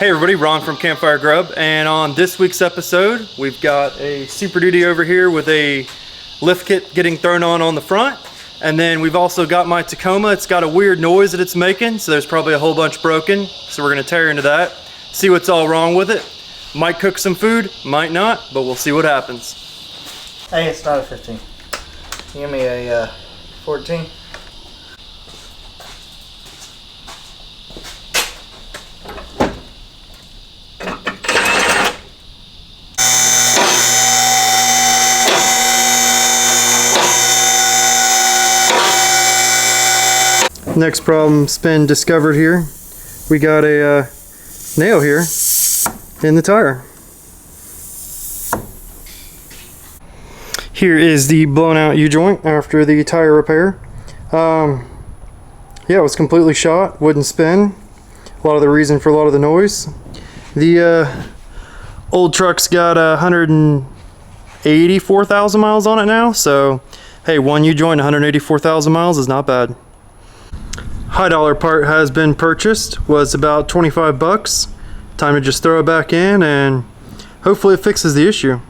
Hey everybody, Ron from CampFire Grub, and on this week's episode we've got a Super Duty over here with a lift kit getting thrown on the front, and then we've also got my Tacoma. It's got a weird noise that it's making, so there's probably a whole bunch broken, so we're going to tear into that, see what's all wrong with it. Might cook some food, might not, but we'll see what happens. Hey, it's not a 15. Give me a 14. Next problem's been discovered here. We got a nail here in the tire. Here is the blown out U-joint after the tire repair. Yeah, it was completely shot, wouldn't spin. A lot of the reason for a lot of the noise. The old truck's got 184,000 miles on it now, so hey, one U-joint, 184,000 miles is not bad. High dollar part has been purchased, was about 25 bucks. Time to just throw it back in and hopefully it fixes the issue.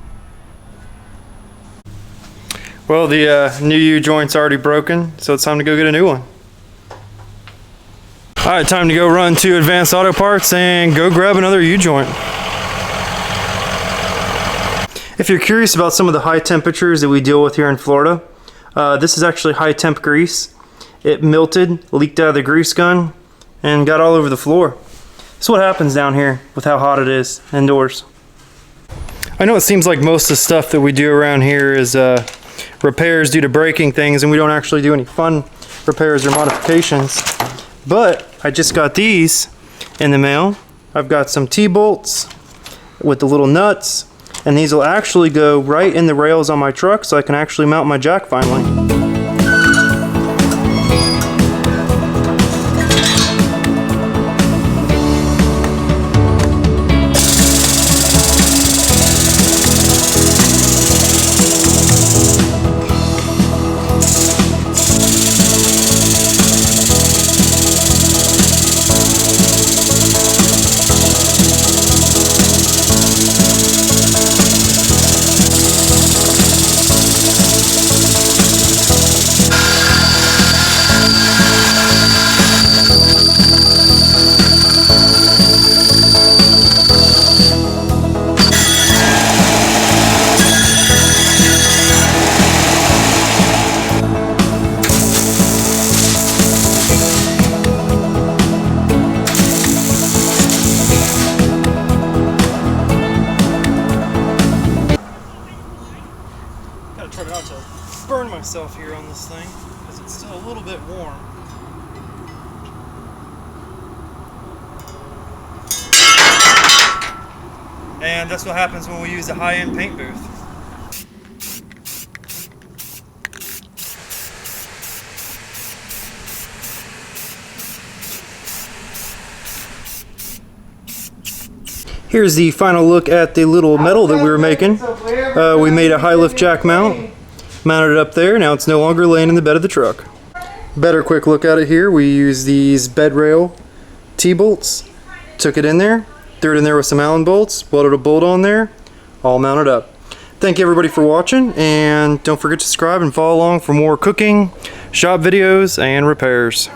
Well, the new U-joint's already broken, so it's time to go get a new one. Alright, time to go run to Advanced Auto Parts and go grab another U-joint. If you're curious about some of the high temperatures that we deal with here in Florida, this is actually high temp grease. It melted, leaked out of the grease gun, and got all over the floor. That's what happens down here with how hot it is indoors. I know it seems like most of the stuff that we do around here is repairs due to breaking things, and we don't actually do any fun repairs or modifications. But I just got these in the mail. I've got some T-bolts with the little nuts, and these will actually go right in the rails on my truck so I can actually mount my jack finally. Gotta try not to burn myself here on this thing because it's still a little bit warm. And that's what happens when we use a high-end paint booth. Here's the final look at the little metal that we were making. We made a high lift jack mount, mounted it up there. Now it's no longer laying in the bed of the truck. Better quick look at it here. We used these bed rail T-bolts, took it in there, threw it in there with some Allen bolts, welded a bolt on there, all mounted up. Thank you everybody for watching, and don't forget to subscribe and follow along for more cooking, shop videos, and repairs.